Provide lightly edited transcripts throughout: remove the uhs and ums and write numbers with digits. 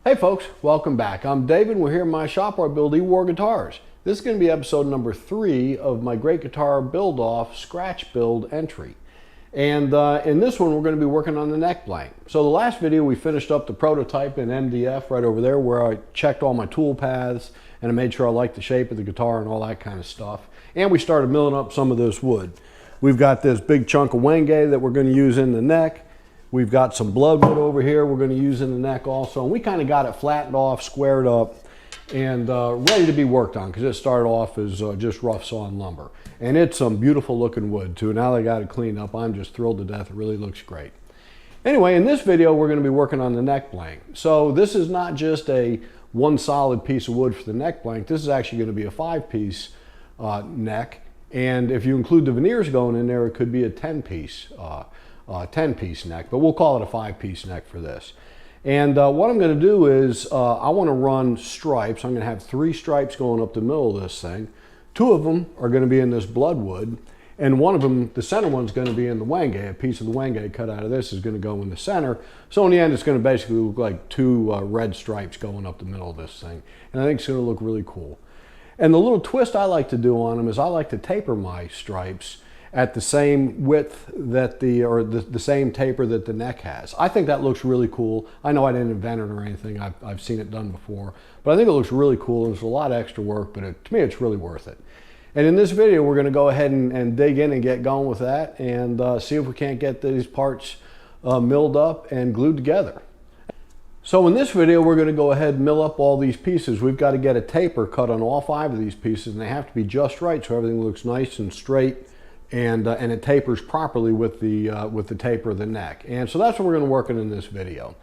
Hey folks, welcome back. I'm David and we're here in my shop where I build E-War guitars. This is going to be episode number 3 of my Great Guitar Build-Off Scratch Build entry. And in this one we're going to be working on the neck blank. So the last video we finished up the prototype in MDF right over there where I checked all my tool paths and I made sure I liked the shape of the guitar and all that kind of stuff. And we started milling up some of this wood. We've got this big chunk of wenge that we're going to use in the neck. We've got some bloodwood over here we're going to use in the neck also. And we kind of got it flattened off, squared up, and ready to be worked on because it started off as just rough sawn lumber. And it's some beautiful looking wood too. Now that I got it cleaned up, I'm just thrilled to death. It really looks great. Anyway, in this video, we're going to be working on the neck blank. So this is not just a one solid piece of wood for the neck blank. This is actually going to be a 5-piece neck. And if you include the veneers going in there, it could be a 10-piece neck, but we'll call it a 5-piece neck for this. And what I'm going to do is I want to run stripes. I'm going to have 3 stripes going up the middle of this thing. 2 of them are going to be in this bloodwood, and one of them, the center one's going to be in the wenge. A piece of the wenge cut out of this is going to go in the center. So in the end, it's going to basically look like 2 red stripes going up the middle of this thing. And I think it's going to look really cool. And the little twist I like to do on them is I like to taper my stripes at the same width that the same taper that the neck has. I think that looks really cool. I know I didn't invent it or anything. I've seen it done before, but I think it looks really cool. There's a lot of extra work, but to me, it's really worth it. And in this video, we're gonna go ahead and dig in and get going with that and see if we can't get these parts milled up and glued together. So in this video, we're gonna go ahead and mill up all these pieces. We've got to get a taper cut on all 5 of these pieces, and they have to be just right so everything looks nice and straight. And it tapers properly with the taper of the neck. And so that's what we're going to work on in this video.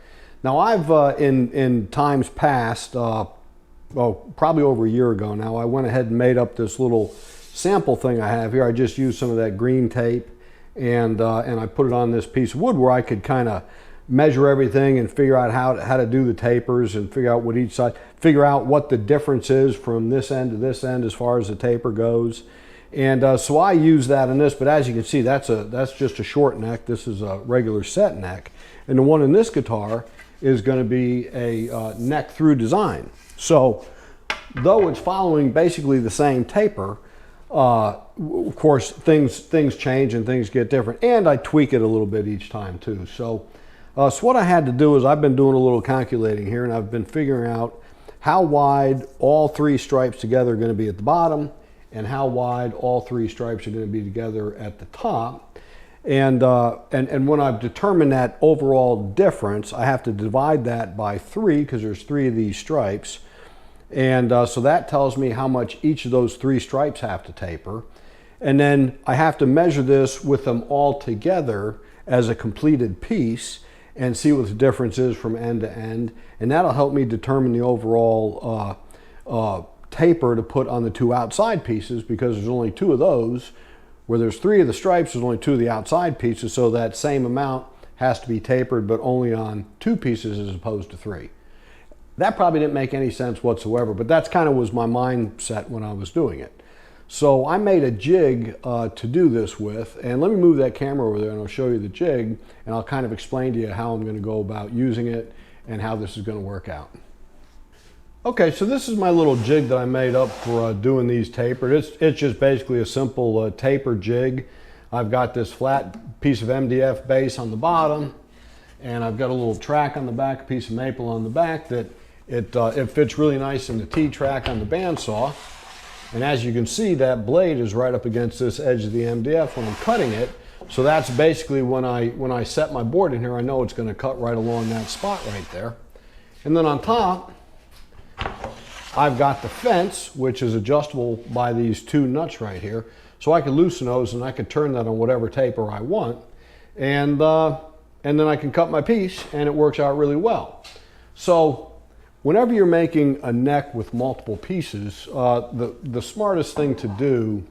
Now I've, in times past, probably over a year ago now, I went ahead and made up this little sample thing I have here. I just used some of that green tape and I put it on this piece of wood where I could kind of measure everything and figure out how to do the tapers and figure out what each side, figure out what the difference is from this end to this end as far as the taper goes. And so I use that in this, but as you can see, that's just a short neck. This is a regular set neck. And the one in this guitar is going to be a neck through design. So though it's following basically the same taper, of course, things change and things get different. And I tweak it a little bit each time too. So what I had to do is I've been doing a little calculating here, and I've been figuring out how wide all 3 stripes together are going to be at the bottom, and how wide all 3 stripes are going to be together at the top. And when I've determined that overall difference, I have to divide that by 3 because there's 3 of these stripes. And so that tells me how much each of those 3 stripes have to taper. And then I have to measure this with them all together as a completed piece and see what the difference is from end to end. And that'll help me determine the overall taper to put on the 2 outside pieces, because there's only 2 of those. Where there's 3 of the stripes, there's only 2 of the outside pieces, so that same amount has to be tapered, but only on 2 pieces as opposed to 3. That probably didn't make any sense whatsoever, but that's kind of was my mindset when I was doing it. So I made a jig to do this with, and let me move that camera over there and I'll show you the jig, and I'll kind of explain to you how I'm going to go about using it and how this is going to work out. Okay, so this is my little jig that I made up for doing these tapered. It's just basically a simple taper jig. I've got this flat piece of MDF base on the bottom, and I've got a little track on the back, a piece of maple on the back that it fits really nice in the T-track on the bandsaw. And as you can see, that blade is right up against this edge of the MDF when I'm cutting it. So that's basically when I set my board in here, I know it's going to cut right along that spot right there. And then on top, I've got the fence, which is adjustable by these 2 nuts right here. So I can loosen those and I can turn that on whatever taper I want. And then I can cut my piece and it works out really well. So whenever you're making a neck with multiple pieces, the smartest thing to do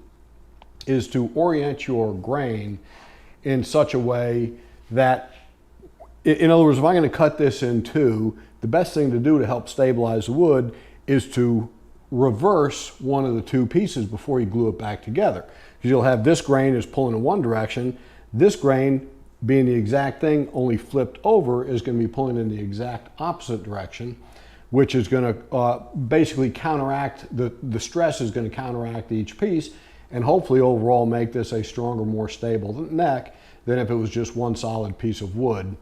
is to orient your grain in such a way that, in other words, if I'm going to cut this in 2, the best thing to do to help stabilize the wood is to reverse one of the 2 pieces before you glue it back together. Because you'll have this grain is pulling in one direction, this grain being the exact thing, only flipped over, is going to be pulling in the exact opposite direction, which is going to basically counteract, the stress is going to counteract each piece, and hopefully overall make this a stronger, more stable neck than if it was just one solid piece of wood.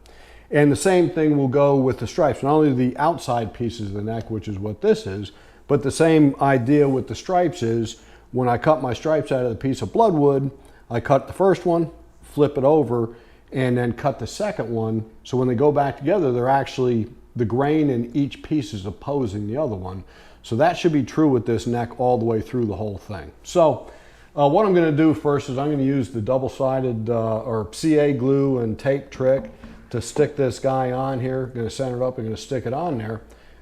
And the same thing will go with the stripes, not only the outside pieces of the neck, which is what this is, but the same idea with the stripes is, when I cut my stripes out of the piece of bloodwood, I cut the first one, flip it over, and then cut the second one. So when they go back together, they're actually, the grain in each piece is opposing the other one. So that should be true with this neck all the way through the whole thing. So what I'm going to do first is I'm going to use the double-sided or CA glue and tape trick to stick this guy on here. I'm going to center it up and going to stick it on there.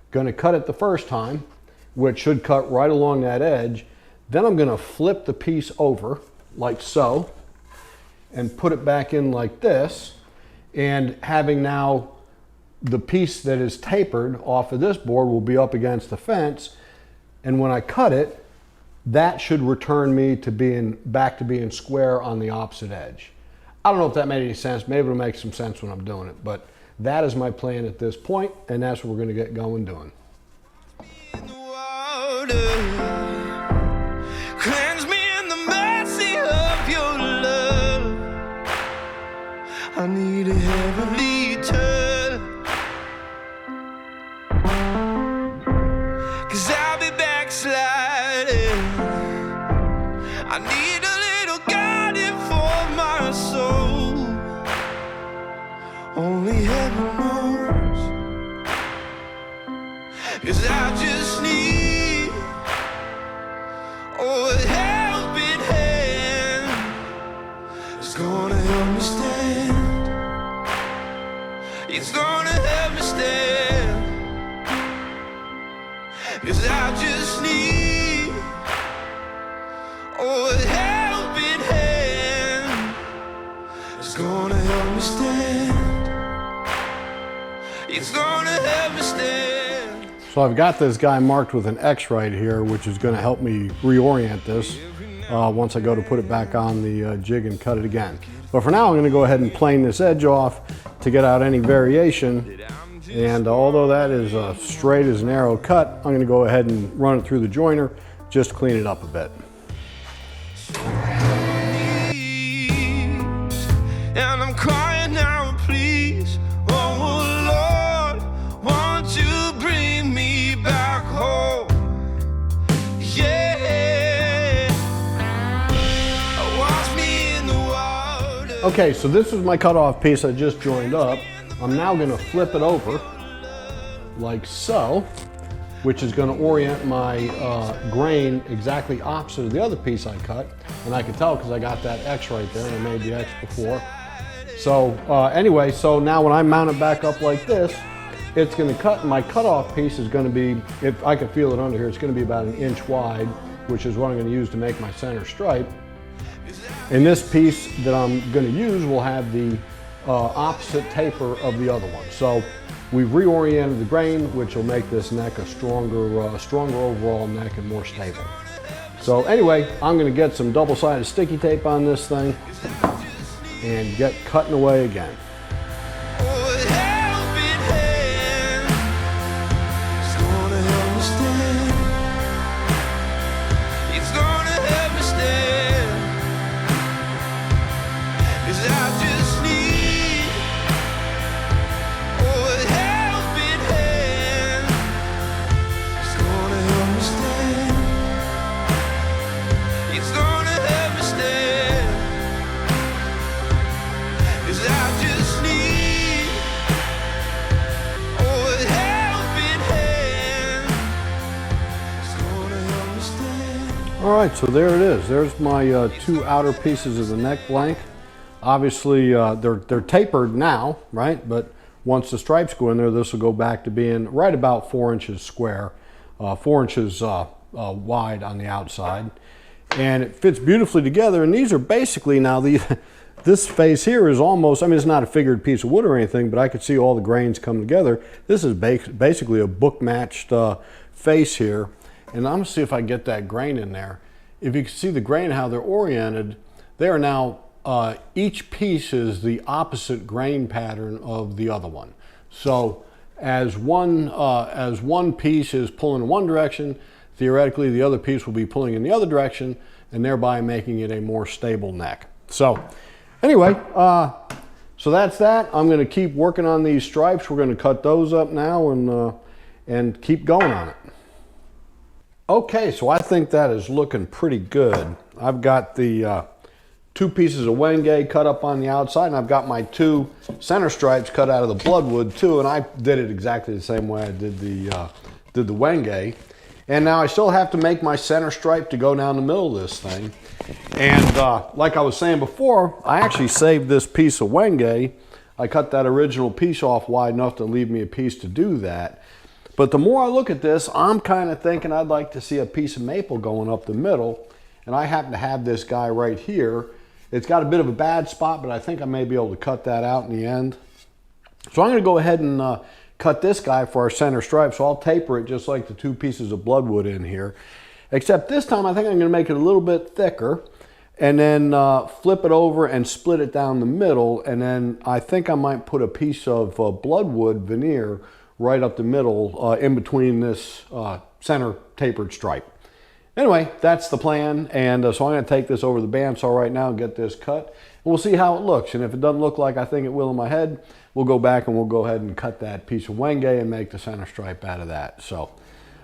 Going to cut it the first time, which should cut right along that edge. Then I'm going to flip the piece over like so and put it back in like this, and having now the piece that is tapered off of this board will be up against the fence, and when I cut it, that should return me to back to being square on the opposite edge. I don't know if that made any sense. Maybe it'll make some sense when I'm doing it, but that is my plan at this point, and that's what we're going to get going doing. Cleanse me in the mercy of your love. I need a heavenly touch, 'cause I'll be backsliding. I need a little guiding for my soul. Only heaven knows, 'cause I just need a helping hand. It's gonna help me stand. It's gonna help me stand. 'Cause I just need a helping hand. It's gonna help me stand. It's gonna help me stand. So I've got this guy marked with an X right here, which is going to help me reorient this once I go to put it back on the jig and cut it again. But for now, I'm going to go ahead and plane this edge off to get out any variation. And although that is straight as an arrow cut, I'm going to go ahead and run it through the joiner, just to clean it up a bit. And I'm crying now, please, oh Lord, won't you bring me back home? Yeah, wash me in the water. Okay, so this is my cutoff piece I just joined up. I'm now going to flip it over like so, which is going to orient my grain exactly opposite of the other piece I cut. And I can tell because I got that X right there, and I made the X before. So anyway, so now when I mount it back up like this, it's going to cut, my cutoff piece is going to be, if I can feel it under here, it's going to be about 1 inch wide, which is what I'm going to use to make my center stripe. And this piece that I'm going to use will have the opposite taper of the other one. So we've reoriented the grain, which will make this neck a stronger overall neck and more stable. So anyway, I'm going to get some double-sided sticky tape on this thing and get cutting away again. All right, so there it is. There's my 2 outer pieces of the neck blank. Obviously, they're tapered now, right? But once the stripes go in there, this will go back to being right about 4 inches square, 4 inches wide on the outside. And it fits beautifully together. And these are basically now, this face here is almost, I mean, it's not a figured piece of wood or anything, but I could see all the grains come together. This is basically a book-matched face here. And I'm gonna see if I can get that grain in there. If you can see the grain, how they're oriented, they are now each piece is the opposite grain pattern of the other one. So as one piece is pulling in one direction, theoretically the other piece will be pulling in the other direction, and thereby making it a more stable neck. So anyway, so that's that. I'm going to keep working on these stripes. We're going to cut those up now and keep going on it. Okay, so I think that is looking pretty good. I've got the two pieces of wenge cut up on the outside, and I've got my two center stripes cut out of the bloodwood too, and I did it exactly the same way I did the wenge. And now I still have to make my center stripe to go down the middle of this thing. And like I was saying before, I actually saved this piece of wenge. I cut that original piece off wide enough to leave me a piece to do that. But the more I look at this, I'm kind of thinking I'd like to see a piece of maple going up the middle. And I happen to have this guy right here. It's got a bit of a bad spot, but I think I may be able to cut that out in the end. So I'm going to go ahead and cut this guy for our center stripe. So I'll taper it just like the two pieces of bloodwood in here. Except this time I think I'm going to make it a little bit thicker, and then flip it over and split it down the middle. And then I think I might put a piece of bloodwood veneer right up the middle in between this center tapered stripe. Anyway, that's the plan, and so I'm going to take this over the bandsaw right now and get this cut, and we'll see how it looks. And if it doesn't look like I think it will in my head, we'll go back and we'll go ahead and cut that piece of wenge and make the center stripe out of that. So,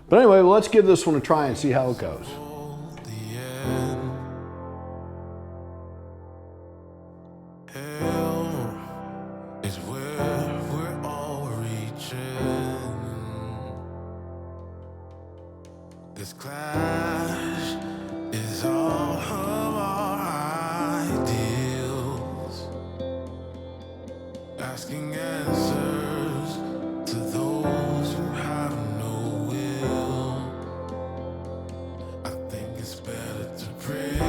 but anyway, well, let's give this one a try and see how it goes. This clash is all of our ideals, asking answers to those who have no will. I think it's better to pray.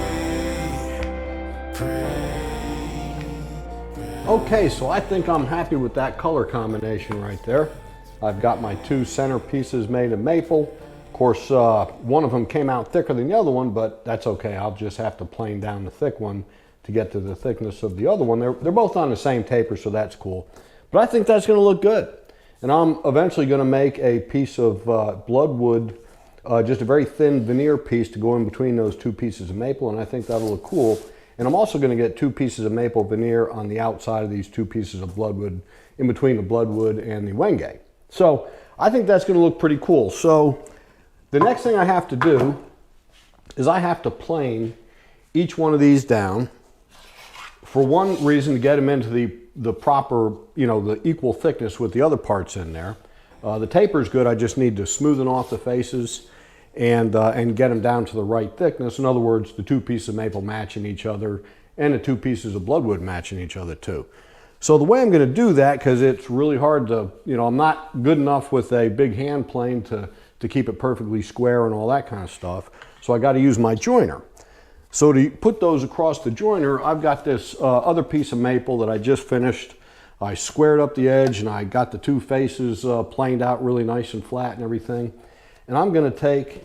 Okay, so I think I'm happy with that color combination right there. I've got my two center pieces made of maple. Of course, one of them came out thicker than the other one, but that's okay. I'll just have to plane down the thick one to get to the thickness of the other one. They're both on the same taper, so that's cool. But I think that's going to look good. And I'm eventually going to make a piece of bloodwood, just a very thin veneer piece to go in between those two pieces of maple, and I think that'll look cool. And I'm also going to get two pieces of maple veneer on the outside of these two pieces of bloodwood, in between the bloodwood and the wenge. So I think that's going to look pretty cool. So the next thing I have to do is I have to plane each one of these down, for one reason, to get them into the proper, the equal thickness with the other parts in there. The taper is good. I just need to smoothen off the faces and get them down to the right thickness. In other words, the two pieces of maple matching each other and the two pieces of bloodwood matching each other too. So the way I'm going to do that, because it's really hard to, I'm not good enough with a big hand plane to keep it perfectly square and all that kind of stuff. So I got to use my joiner. So to put those across the joiner, I've got this other piece of maple that I just finished. I squared up the edge and I got the two faces planed out really nice and flat and everything. And I'm going to take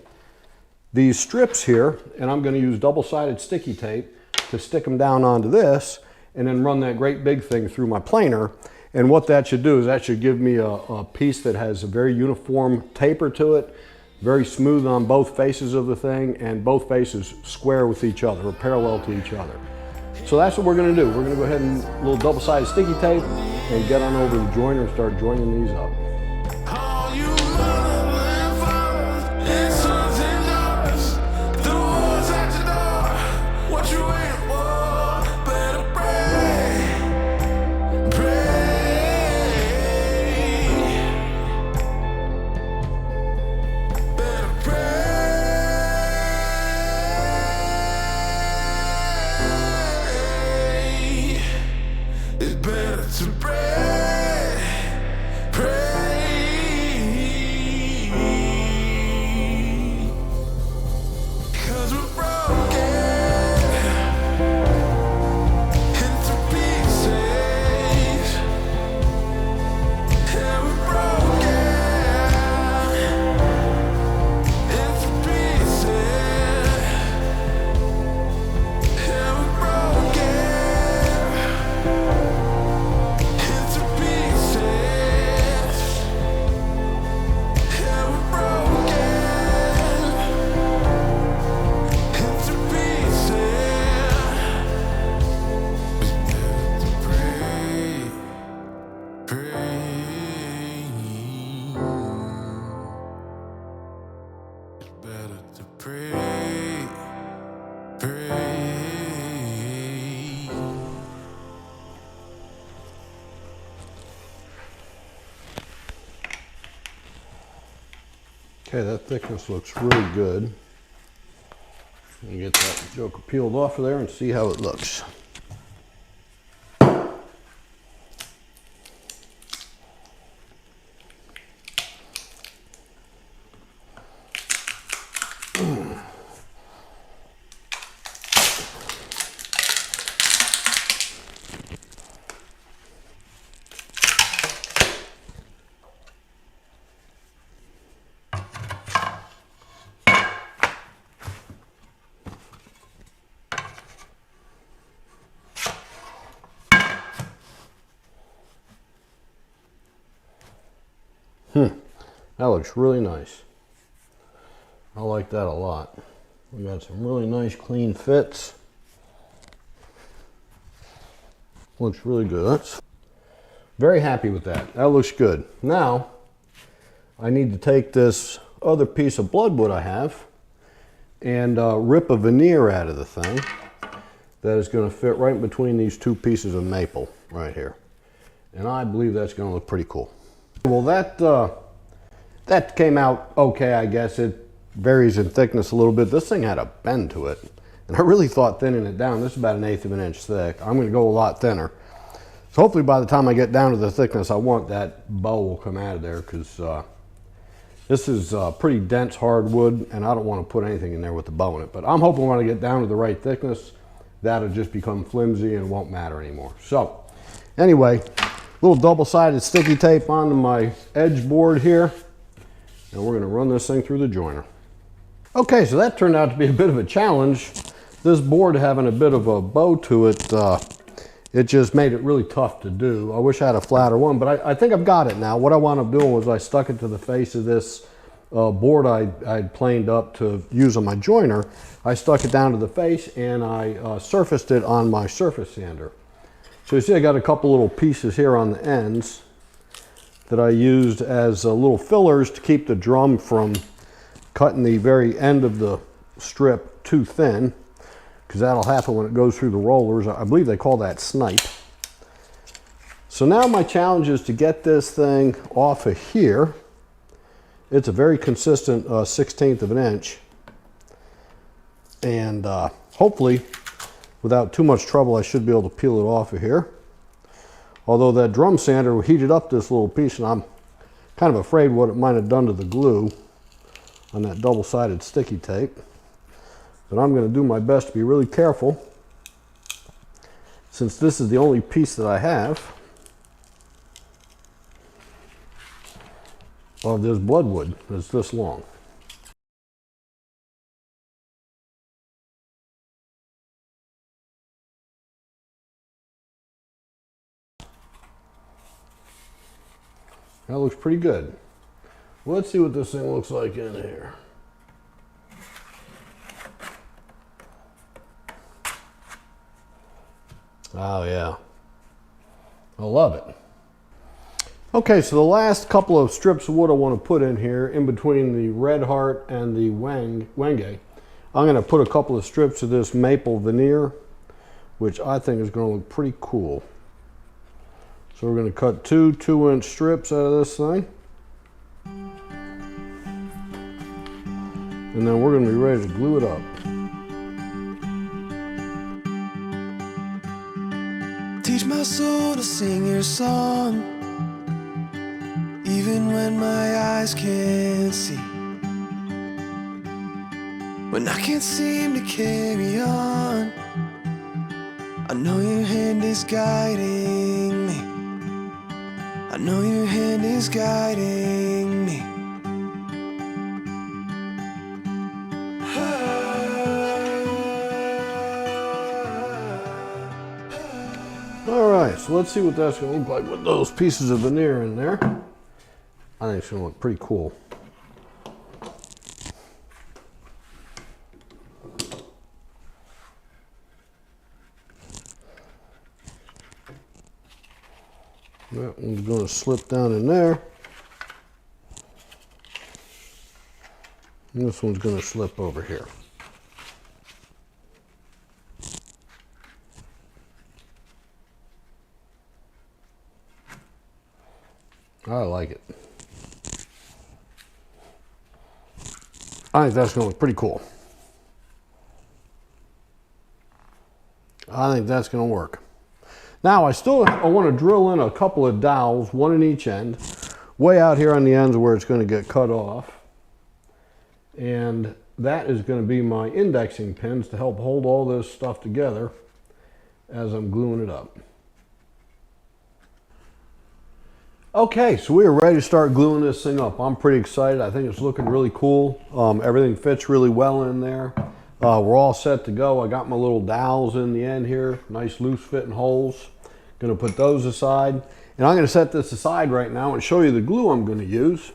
these strips here and I'm going to use double-sided sticky tape to stick them down onto this and then run that great big thing through my planer. And what that should do is that should give me a piece that has a very uniform taper to it, very smooth on both faces of the thing, and both faces square with each other or parallel to each other. So that's what we're going to do. We're going to go ahead and a little double-sided sticky tape and get on over to the joiner and start joining these up. To pray, pray. Okay, that thickness looks really good. Let me get that joker peeled off of there and see how it looks. That looks really nice. I like that a lot. We got some really nice clean fits. Looks really good. That's very happy with that. That looks good. Now, I need to take this other piece of bloodwood I have and rip a veneer out of the thing that is going to fit right between these two pieces of maple right here. And I believe that's going to look pretty cool. Well, that came out okay, I guess. It varies in thickness a little bit. This thing had a bend to it. And I really thought thinning it down. This is about 1/8 of an inch thick. I'm going to go a lot thinner. So hopefully by the time I get down to the thickness I want, that bow will come out of there, because this is pretty dense hardwood and I don't want to put anything in there with the bow in it. But I'm hoping when I get down to the right thickness, that'll just become flimsy and won't matter anymore. So anyway, little double-sided sticky tape onto my edge board here. And we're going to run this thing through the joiner. Okay, so that turned out to be a bit of a challenge. This board having a bit of a bow to it, it just made it really tough to do. I wish I had a flatter one, but I think I've got it now. What I wound up doing was I stuck it to the face of this board I'd planed up to use on my joiner. I stuck it down to the face and I surfaced it on my surface sander. So you see I got a couple little pieces here on the ends that I used as little fillers to keep the drum from cutting the very end of the strip too thin, because that'll happen when it goes through the rollers. I believe they call that snipe. So now my challenge is to get this thing off of here. It's a very consistent 1/16 of an inch. And hopefully, without too much trouble, I should be able to peel it off of here. Although that drum sander heated up this little piece, and I'm kind of afraid what it might have done to the glue on that double-sided sticky tape. But I'm going to do my best to be really careful, since this is the only piece that I have of this bloodwood that's this long. That looks pretty good. Well, let's see what this thing looks like in here. Oh yeah, I love it. Okay, so the last couple of strips of wood I want to put in here, in between the red heart and the wenge, I'm going to put a couple of strips of this maple veneer, which I think is going to look pretty cool. So we're going to cut two 2-inch strips out of this thing. And then we're going to be ready to glue it up. Teach my soul to sing your song, even when my eyes can't see, when I can't seem to carry on. I know your hand is guiding me. I know your hand is guiding me. All right, so let's see what that's going to look like with those pieces of veneer in there. I think it's going to look pretty cool. That one's going to slip down in there. And this one's going to slip over here. I like it. I think that's going to look pretty cool. I think that's going to work. Now I want to drill in a couple of dowels, one in each end, way out here on the ends where it's going to get cut off. And that is going to be my indexing pins to help hold all this stuff together as I'm gluing it up. Okay, so we are ready to start gluing this thing up. I'm pretty excited. I think it's looking really cool. Everything fits really well in there. We're all set to go. I got my little dowels in the end here, nice loose fitting holes. Gonna put those aside. And I'm gonna set this aside right now and show you the glue I'm gonna use.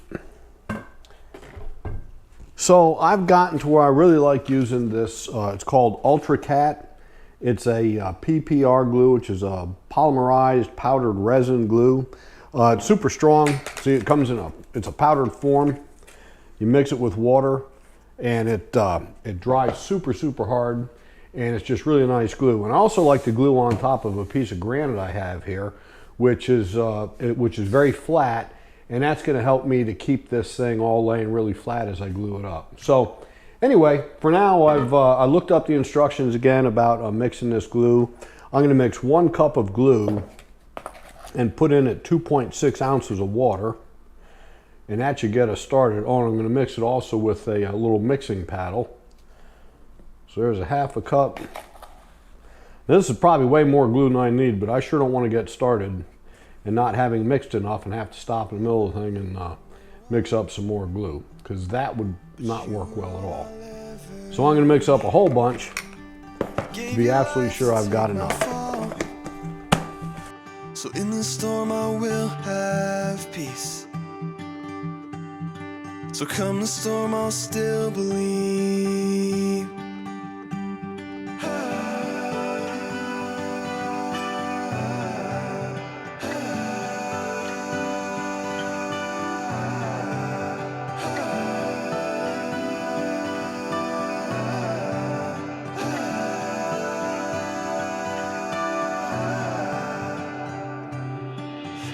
So I've gotten to where I really like using this. It's called Ultra Cat. It's a PPR glue, which is a polymerized powdered resin glue. It's super strong. See, it comes in it's a powdered form. You mix it with water and it dries super, super hard. And it's just really nice glue. And I also like to glue on top of a piece of granite I have here, which is very flat. And that's going to help me to keep this thing all laying really flat as I glue it up. So anyway, for now, I looked up the instructions again about mixing this glue. I'm going to mix 1 cup of glue and put in it 2.6 ounces of water. And that should get us started. Oh, and I'm going to mix it also with a little mixing paddle. So there's a 1/2 cup. Now, this is probably way more glue than I need, but I sure don't want to get started and not having mixed enough and have to stop in the middle of the thing and mix up some more glue, because that would not work well at all. So I'm going to mix up a whole bunch to be absolutely sure I've got enough. So in the storm I will have peace. So come the storm I'll still believe.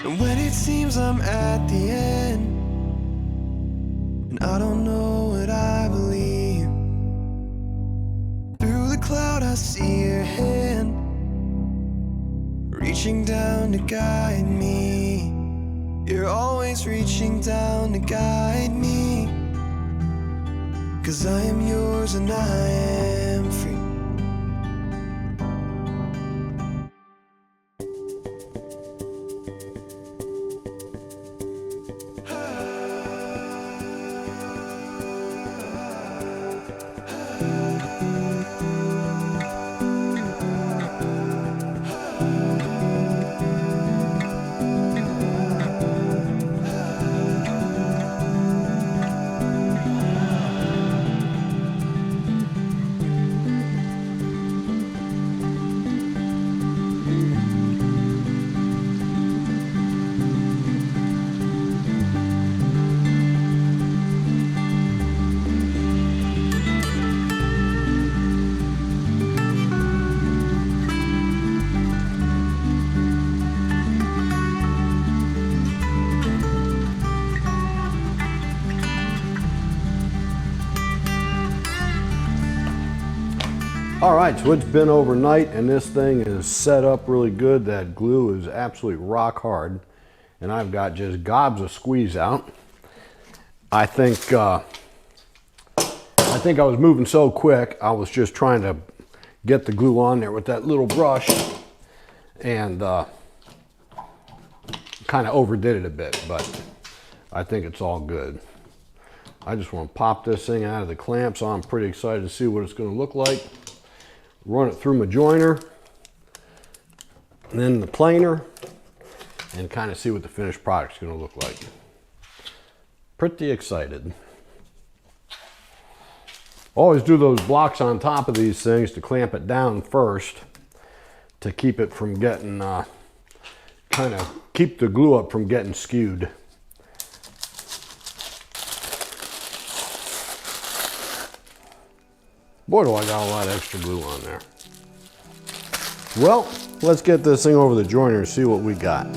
And when it seems I'm at the end, and I don't know what I believe, through the cloud I see your hand, reaching down to guide me. You're always reaching down to guide me, 'cause I am yours and I am free. All right, so it's been overnight and this thing is set up really good. That glue is absolutely rock hard. And I've got just gobs of squeeze out. I think I was moving so quick, I was just trying to get the glue on there with that little brush and kind of overdid it a bit, but I think it's all good. I just want to pop this thing out of the clamp, so I'm pretty excited to see what it's going to look like. Run it through my joiner, and then the planer, and kind of see what the finished product's going to look like. Pretty excited. Always do those blocks on top of these things to clamp it down first to keep it from getting, kind of keep the glue up from getting skewed. Boy, do I got a lot of extra glue on there. Well, let's get this thing over the joiner and see what we got.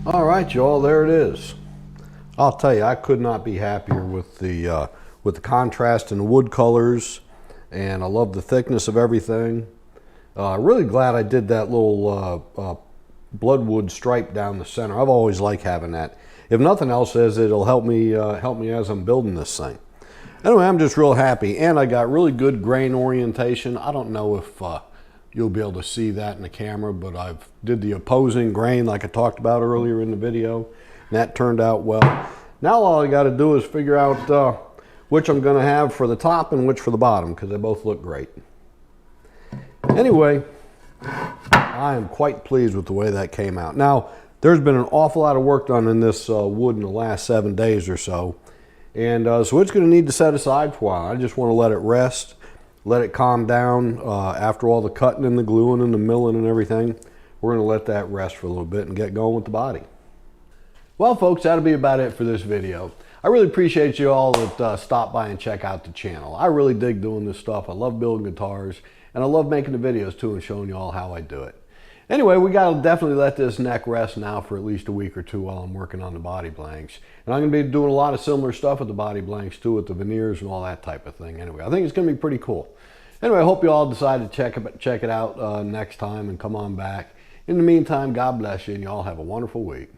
All right, y'all, there it is. I'll tell you, I could not be happier with the contrast in the wood colors, and I love the thickness of everything. Really glad I did that little bloodwood stripe down the center. I've always liked having that. If nothing else is, it'll help me as I'm building this thing. Anyway, I'm just real happy, and I got really good grain orientation. I don't know if you'll be able to see that in the camera, but I've did the opposing grain like I talked about earlier in the video, and that turned out well. Now all I got to do is figure out which I'm going to have for the top and which for the bottom, because they both look great. Anyway, I am quite pleased with the way that came out. Now, there's been an awful lot of work done in this wood in the last 7 days or so, and so it's going to need to set aside for a while. I just want to let it rest, let it calm down after all the cutting and the gluing and the milling and everything. We're going to let that rest for a little bit and get going with the body. Well, folks, that'll be about it for this video. I really appreciate you all that stop by and check out the channel. I really dig doing this stuff. I love building guitars, and I love making the videos too and showing you all how I do it. Anyway, we got to definitely let this neck rest now for at least a week or two while I'm working on the body blanks. And I'm going to be doing a lot of similar stuff with the body blanks too, with the veneers and all that type of thing. Anyway, I think it's going to be pretty cool. Anyway, I hope you all decide to check it out next time and come on back. In the meantime, God bless you, and you all have a wonderful week.